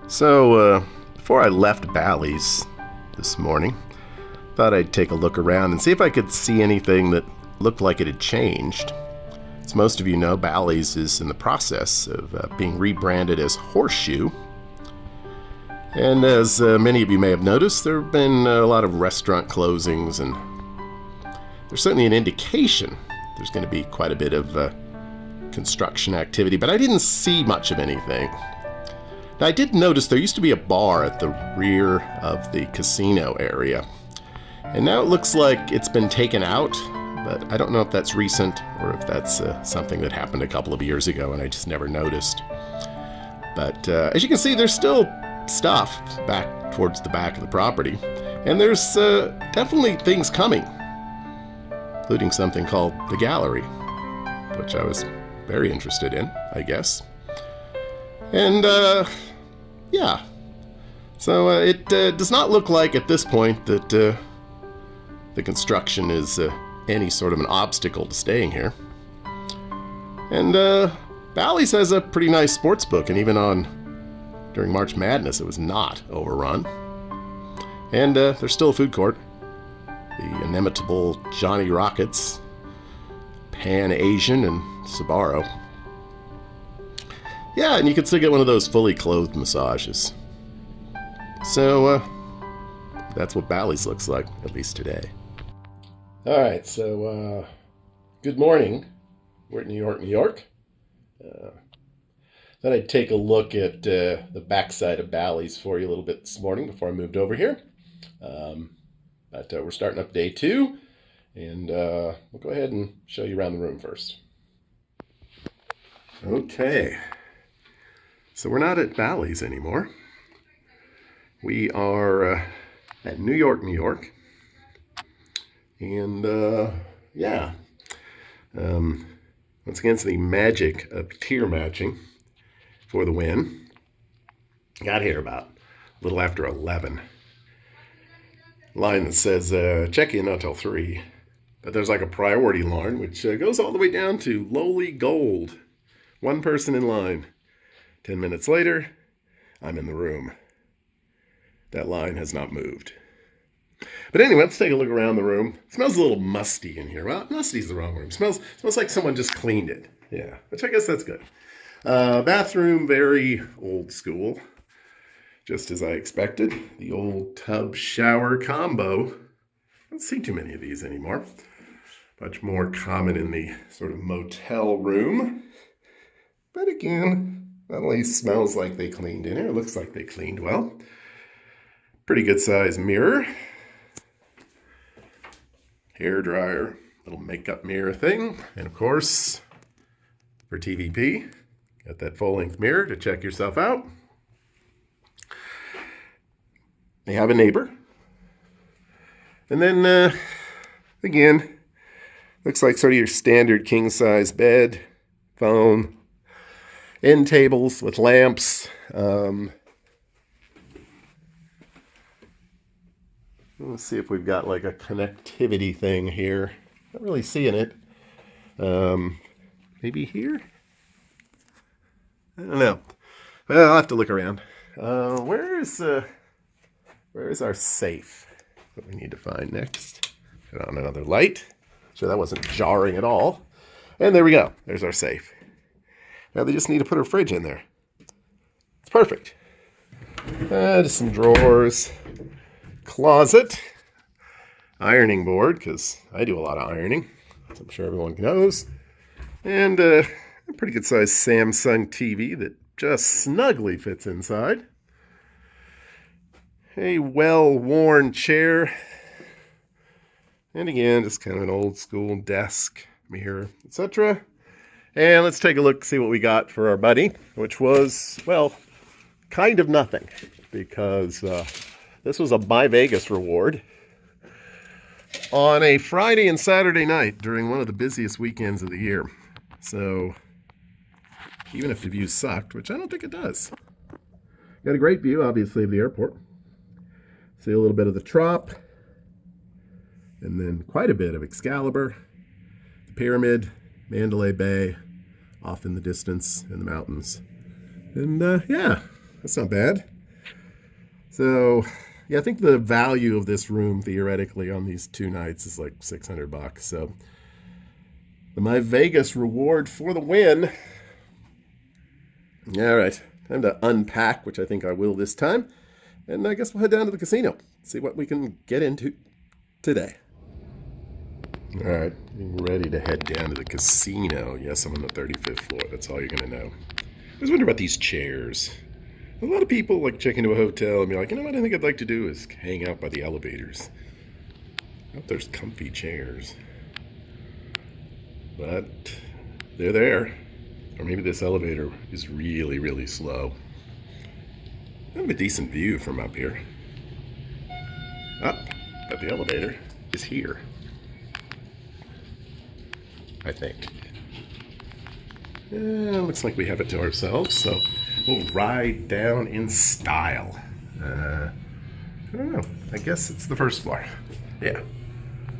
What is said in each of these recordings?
Before I left Bally's this morning, thought I'd take a look around and see if I could see anything that looked like it had changed. As most of you know, Bally's is in the process of being rebranded as Horseshoe. And as many of you may have noticed, there have been a lot of restaurant closings, and there's certainly an indication there's going to be quite a bit of construction activity, but I didn't see much of anything. Now, I did notice there used to be a bar at the rear of the casino area, and now it looks like it's been taken out, but I don't know if that's recent or if that's something that happened a couple of years ago and I just never noticed. But as you can see, there's still stuff back towards the back of the property, and there's definitely things coming, including something called the gallery, which I was very interested in, I guess. And yeah, so it does not look like at this point that the construction is any sort of an obstacle to staying here. And Bally's has a pretty nice sports book, and even during March Madness it was not overrun. And there's still a food court, the inimitable Johnny Rockets, Pan Asian, and Sbarro. Yeah, and you can still get one of those fully clothed massages. So, that's what Bally's looks like, at least today. Alright, so, good morning. We're in New York, New York. Thought I'd take a look at the backside of Bally's for you a little bit this morning before I moved over here. But we're starting up day 2, and we'll go ahead and show you around the room first. Okay. So we're not at Bally's anymore. We are at New York, New York. And yeah, once again, it's the magic of tier matching for the win. Got here about a little after 11. Line that says check in until 3. But there's like a priority line, which goes all the way down to lowly gold. One person in line. 10 minutes later, I'm in the room. That line has not moved. But anyway, let's take a look around the room. It smells a little musty in here. Well, musty's the wrong word. It smells like someone just cleaned it. Yeah, which I guess that's good. Bathroom, very old school. Just as I expected. The old tub shower combo. I don't see too many of these anymore. Much more common in the sort of motel room. But again, not only smells like they cleaned in here, it looks like they cleaned well. Pretty good size mirror. Hair dryer, little makeup mirror thing. And of course, for TVP, got that full-length mirror to check yourself out. They have a neighbor. And then, again, looks like sort of your standard king-size bed, phone, end tables with lamps. Let's see if we've got like a connectivity thing here. Not really seeing it. Maybe here? I don't know. Well, I'll have to look around. Where is our safe that we need to find next? Put on another light. So that wasn't jarring at all. And there we go. There's our safe. Now they just need to put a fridge in there. It's perfect. Just some drawers. Closet. Ironing board, because I do a lot of ironing, as I'm sure everyone knows. And a pretty good sized Samsung TV that just snugly fits inside. A well-worn chair. And again, just kind of an old school desk, mirror, etc. And let's take a look, see what we got for our buddy, which was, well, kind of nothing, because this was a Buy Vegas reward on a Friday and Saturday night during one of the busiest weekends of the year. So, even if the view sucked, which I don't think it does. Got a great view, obviously, of the airport. See a little bit of the Trop, and then quite a bit of Excalibur, the Pyramid, Mandalay Bay, off in the distance in the mountains. And yeah, that's not bad. So, yeah, I think the value of this room theoretically on these 2 nights is like $600. So, my Vegas reward for the win. All right, time to unpack, which I think I will this time. And I guess we'll head down to the casino, see what we can get into today. All right, getting ready to head down to the casino. Yes, I'm on the 35th floor. That's all you're going to know. I was wondering about these chairs. A lot of people like check into a hotel and be like, you know what I think I'd like to do is hang out by the elevators. I hope there's comfy chairs. But they're there. Or maybe this elevator is really, really slow. I have a decent view from up here. But the elevator is here. I think. Looks like we have it to ourselves, so we'll ride down in style. I don't know. I guess it's the first floor. Yeah.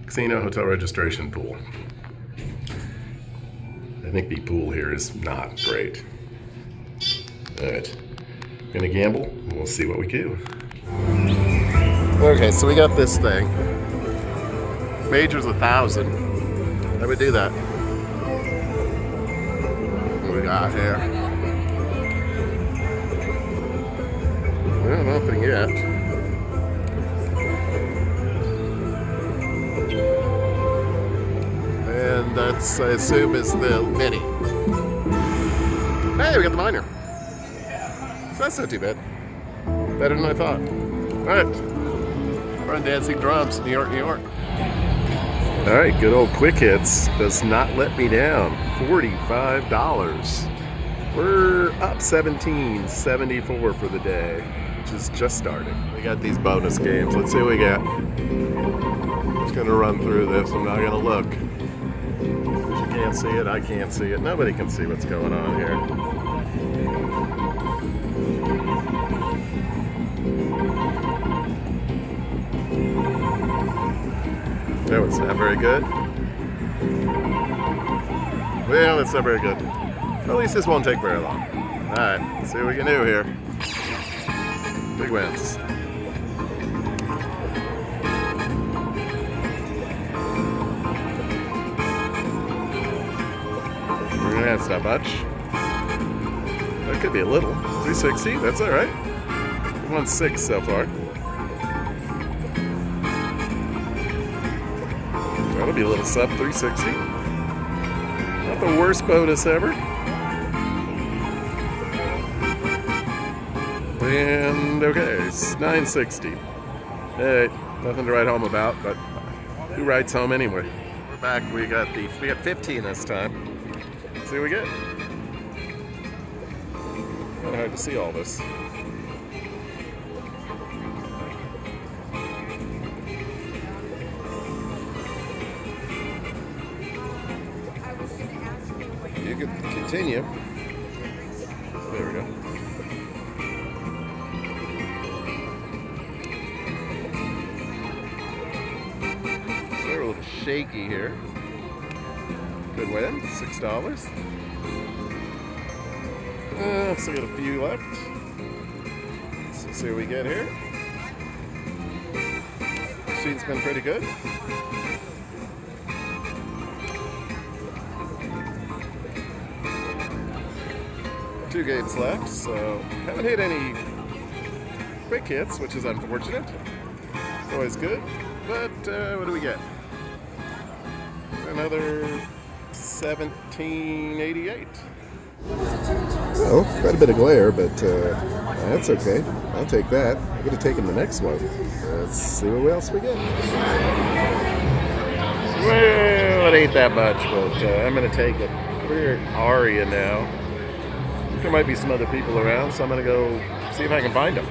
Casino, hotel registration, pool. I think the pool here is not great. Alright. Gonna gamble, and we'll see what we do. Okay, so we got this thing. Major's 1,000. I would do that. What we got here? Well, nothing yet. And that's, I assume, is the mini. Hey, we got the minor. So that's not too bad. Better than I thought. Alright. Run Dancing Drums, New York, New York. Alright, good old Quick Hits does not let me down. $45. We're up 17.74 for the day, which is just starting. We got these bonus games. Let's see what we got. Just gonna run through this. I'm not gonna look. You can't see it, I can't see it. Nobody can see what's going on here. No, it's not very good. Well, it's not very good. At least this won't take very long. Alright, let's see what we can do here. Big wins. That's not much. That could be a little. 360, that's alright. 1.6 so far. That'll be a little sub 360. Not the worst bonus ever. And okay, it's 960. Hey, nothing to write home about, but who writes home anyway? We're back. We got 15 this time. Let's see what we get. Kind of hard to see all this. You can continue. There we go. So we're a little shaky here. Good win, $6. Still got a few left. Let's see what we get here. Machine's been pretty good. Two games left, so haven't hit any quick hits, which is unfortunate. It's always good, but what do we get? Another 1788. Well, quite a bit of glare, but that's okay. I'll take that. I could have taken the next one. Let's see what else we get. Well, it ain't that much, but I'm going to take it. We're at Aria now. There might be some other people around, so I'm going to go see if I can find them.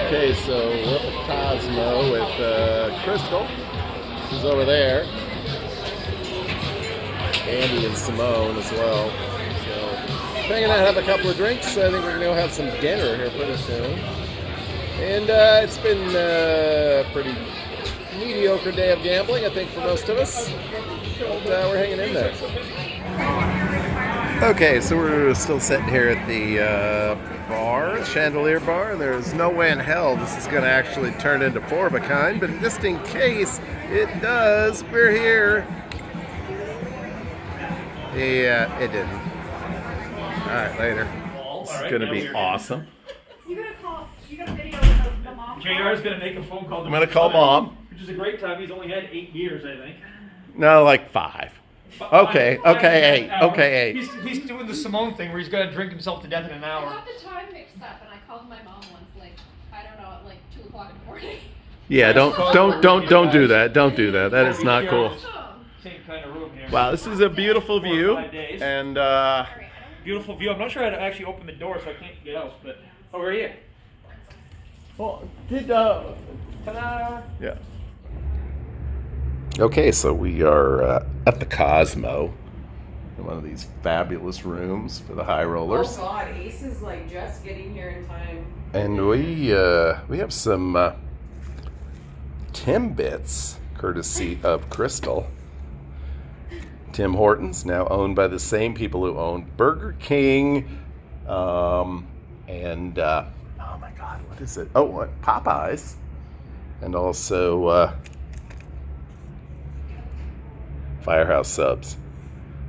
Okay, so we're up at Cosmo with Crystal. She's over there. Andy and Simone as well. So, hanging out, have a couple of drinks. I think we're going to go have some dinner here pretty soon. And it's been a pretty mediocre day of gambling, I think, for most of us. But we're hanging in there. Okay, so we're still sitting here at the bar, Chandelier Bar, and there's no way in hell this is going to actually turn into four of a kind, but just in case it does, we're here. Yeah, it didn't. Alright, later. This is going to be awesome. You got a video of the mom. JR's going to make a phone call. I'm going to call Mom. Which is a great time. He's only had 8 years, I think. No, like 5. Okay, 8. He's doing the Simone thing where he's got to drink himself to death in an hour. I got the time mixed up, and I called my mom once, like, I don't know, at like 2 o'clock in the morning. Yeah, don't do that. Don't do that. That is not cool. Same kind of room here. Wow, this is a beautiful view, and beautiful view. I'm not sure how to actually open the door, so I can't get out. But over here. well, Ta-da! yeah. Okay, so we are at the Cosmo, in one of these fabulous rooms for the high rollers. Oh God, Ace is like just getting here in time. And we have some Timbits, courtesy of Crystal. Tim Hortons, now owned by the same people who own Burger King, and oh my God, what is it? Oh, what? Popeyes, and also Firehouse Subs.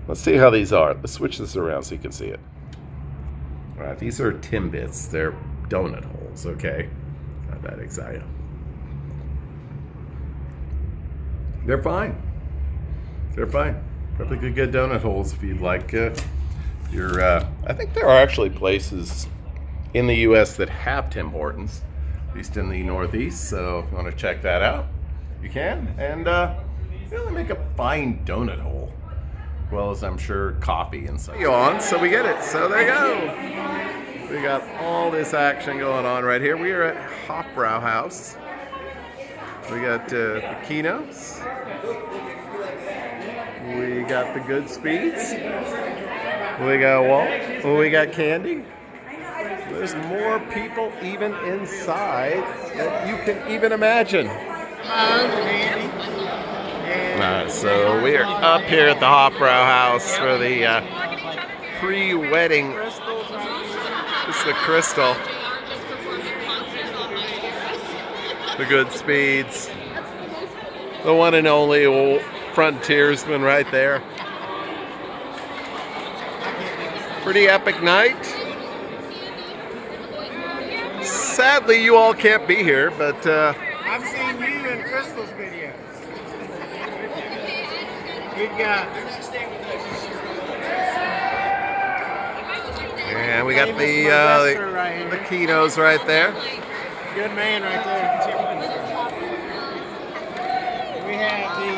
Let's see how these are. Let's switch this around so you can see it. All right, these are Timbits. They're donut holes, okay? Not that exciting. They're fine. They're fine. Probably could get donut holes if you'd like your... I think there are actually places in the U.S. that have Tim Hortons, at least in the Northeast, so if you want to check that out, you can. And really make a fine donut hole, as well as I'm sure coffee and such. On, so we get it. So there you go. We got all this action going on right here. We are at Hofbrau House. We got the keynotes. We got the good speeds. We got Walt. We got Candy. There's more people even inside than you can even imagine. So we are up here at the Hofbrau House for the pre-wedding. This is the Crystal. The good speeds. The one and only frontiersman right there. Pretty epic night. Sadly, you all can't be here, but I've seen you in Crystal's videos. We've got. And we got the Kinos right there. Good man right there. We have the.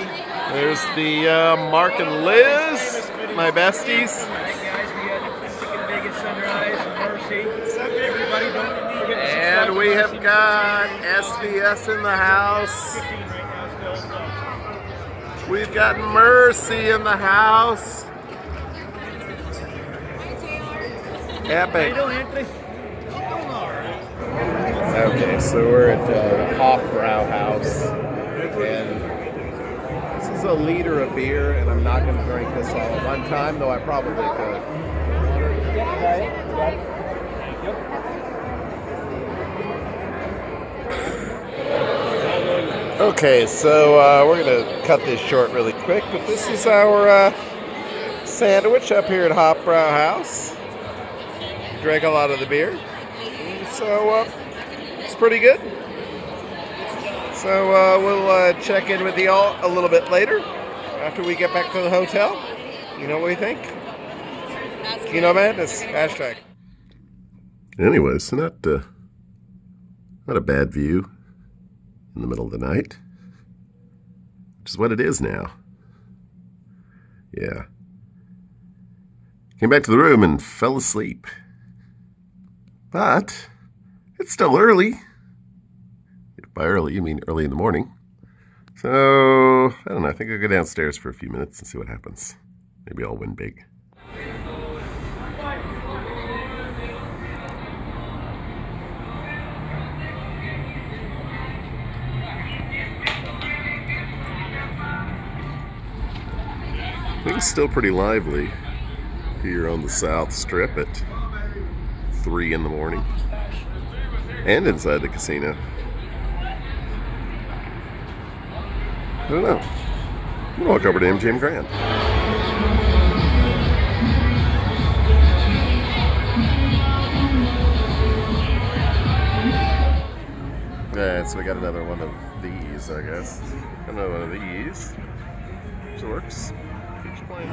There's the Mark and Liz, my besties. And we have got SVS in the house. We've got Mercy in the house. Epic. Okay, so we're at the Hofbrau House, and this is a liter of beer, and I'm not going to drink this all at one time, though I probably could. Okay, so we're going to cut this short really quick, but this is our sandwich up here at Hofbrau House. Drank a lot of the beer, so it's pretty good. So we'll check in with y'all a little bit later after we get back to the hotel. You know what we think? Kino Madness, hashtag. Anyways, so not a bad view in the middle of the night, which is what it is now. Yeah. Came back to the room and fell asleep. But it's still early. If by early, you mean early in the morning. So, I don't know. I think I'll go downstairs for a few minutes and see what happens. Maybe I'll win big. I think it's still pretty lively. here on the South Strip at 3 in the morning, and inside the casino. I don't know. I'm gonna walk over to MGM Grand. Yeah, so we got another one of these, I guess. Another one of these. Which works. Keeps playing.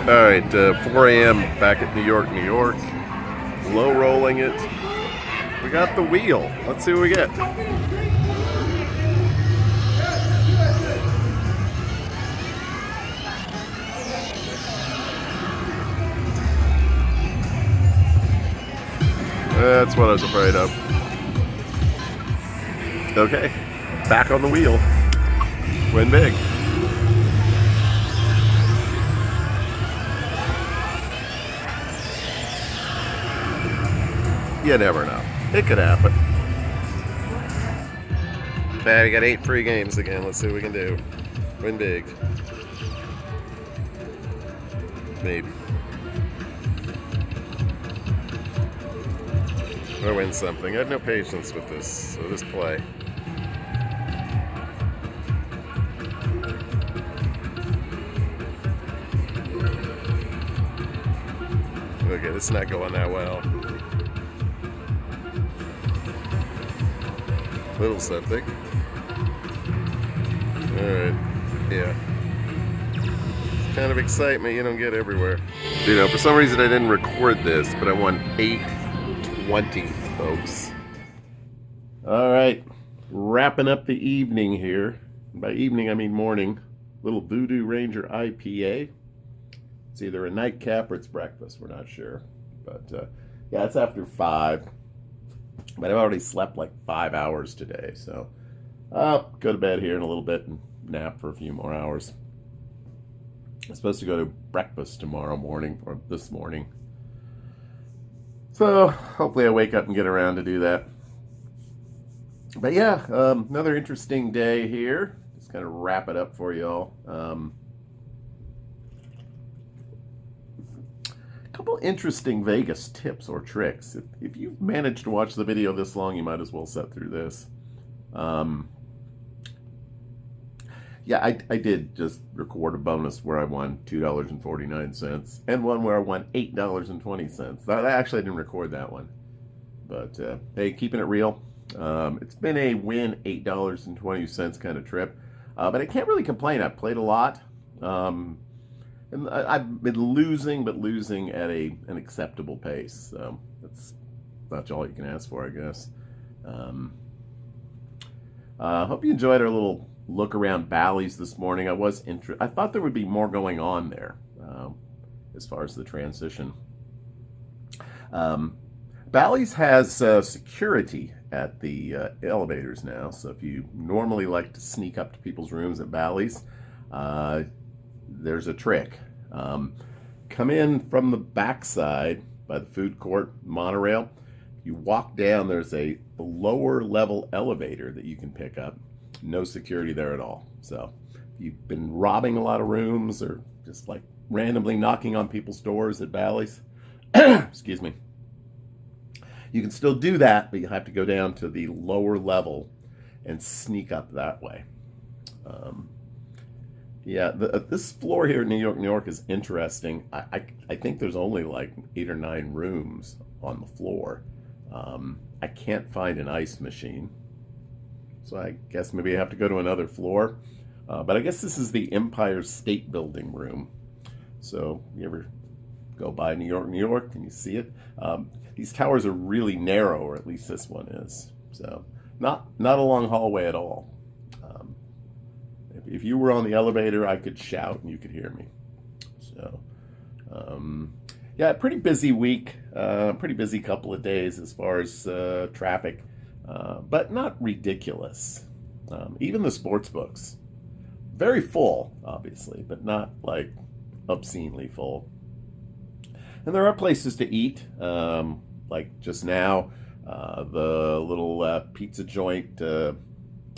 Alright, 4 a.m. back at New York, New York. Low rolling it. We got the wheel. Let's see what we get. That's what I was afraid of. Okay, back on the wheel. Win big. You never know. It could happen. Okay, we got 8 free games again. Let's see what we can do. Win big. Maybe. Or win something. I have no patience with this, so just play. Okay, this is not going that well. Little something. Alright, yeah. Kind of excitement you don't get everywhere. You know, for some reason I didn't record this, but I won 820, folks. Alright, wrapping up the evening here. By evening I mean morning. Little Voodoo Ranger IPA. It's either a nightcap or it's breakfast, we're not sure. But yeah, it's after 5. But I've already slept like 5 hours today, so I'll go to bed here in a little bit and nap for a few more hours. I'm supposed to go to breakfast tomorrow morning, or this morning. So hopefully I wake up and get around to do that. But yeah, another interesting day here. Just kind of wrap it up for y'all. Couple interesting Vegas tips or tricks. If you've managed to watch the video this long, you might as well sit through this. Yeah, I did just record a bonus where I won $2.49 and one where I won $8.20. I actually didn't record that one. But hey, keeping it real. It's been a win $8.20 kind of trip. But I can't really complain. I've played a lot. And I've been losing, but losing at an acceptable pace. So that's about all you can ask for, I guess. Hope you enjoyed our little look around Bally's this morning. I thought there would be more going on there as far as the transition. Bally's has security at the elevators now. So if you normally like to sneak up to people's rooms at Bally's, there's a trick. Come in from the backside by the food court monorail. You walk down, there's a lower level elevator that you can pick up. No security there at all. So if you've been robbing a lot of rooms or just like randomly knocking on people's doors at Bally's, excuse me, you can still do that, but you have to go down to the lower level and sneak up that way. Yeah, this floor here in New York is interesting. I think there's only like 8 or 9 rooms on the floor. I can't find an ice machine, so I guess maybe I have to go to another floor. But I guess this is the Empire State Building room. So you ever go by New York, and you see it? These towers are really narrow, or at least this one is. So not a long hallway at all. If you were on the elevator, I could shout and you could hear me. So, yeah, pretty busy week, pretty busy couple of days as far as traffic, but not ridiculous. Even the sports books, very full, obviously, but not like obscenely full. And there are places to eat, like just now, the little pizza joint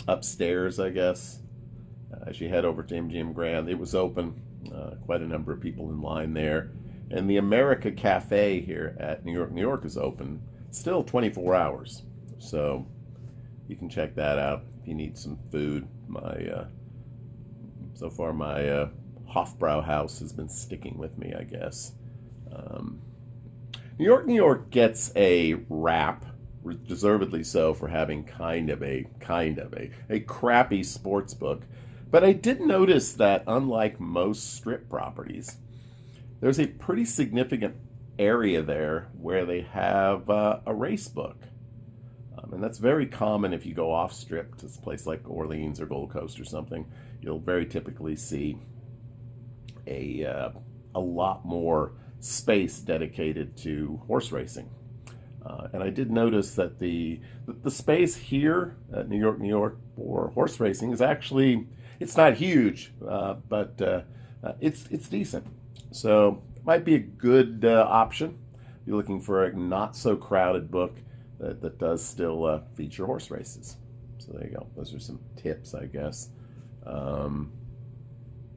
upstairs, I guess. As you head over to MGM Grand, it was open. Quite a number of people in line there. And the America Cafe here at New York, New York is open still 24 hours. So you can check that out if you need some food. So far my Hofbrau house has been sticking with me, I guess. New York, New York gets a rap, deservedly so, for having kind of a crappy sports book. But I did notice that unlike most strip properties, there's a pretty significant area there where they have a race book. And that's very common if you go off strip to a place like Orleans or Gold Coast or something. You'll very typically see a lot more space dedicated to horse racing. And I did notice that the space here at New York, New York for horse racing is actually, it's not huge, but it's decent. So it might be a good option if you're looking for a not so crowded book that does still feature horse races. So there you go. Those are some tips, I guess.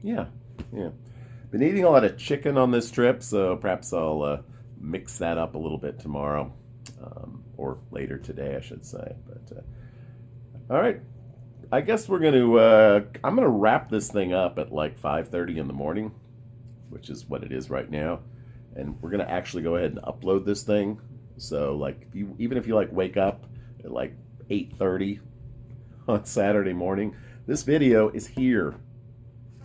Yeah. Been eating a lot of chicken on this trip, so perhaps I'll mix that up a little bit tomorrow, or later today, I should say. But all right, I guess we're I'm gonna wrap this thing up at like 5:30 in the morning, which is what it is right now, and we're gonna actually go ahead and upload this thing. So like, even if you like wake up at like 8:30 on Saturday morning, this video is here.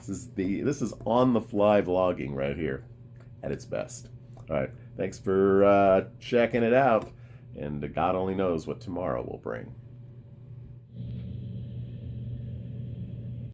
This is on the fly vlogging right here at its best. All right, thanks for checking it out, and God only knows what tomorrow will bring.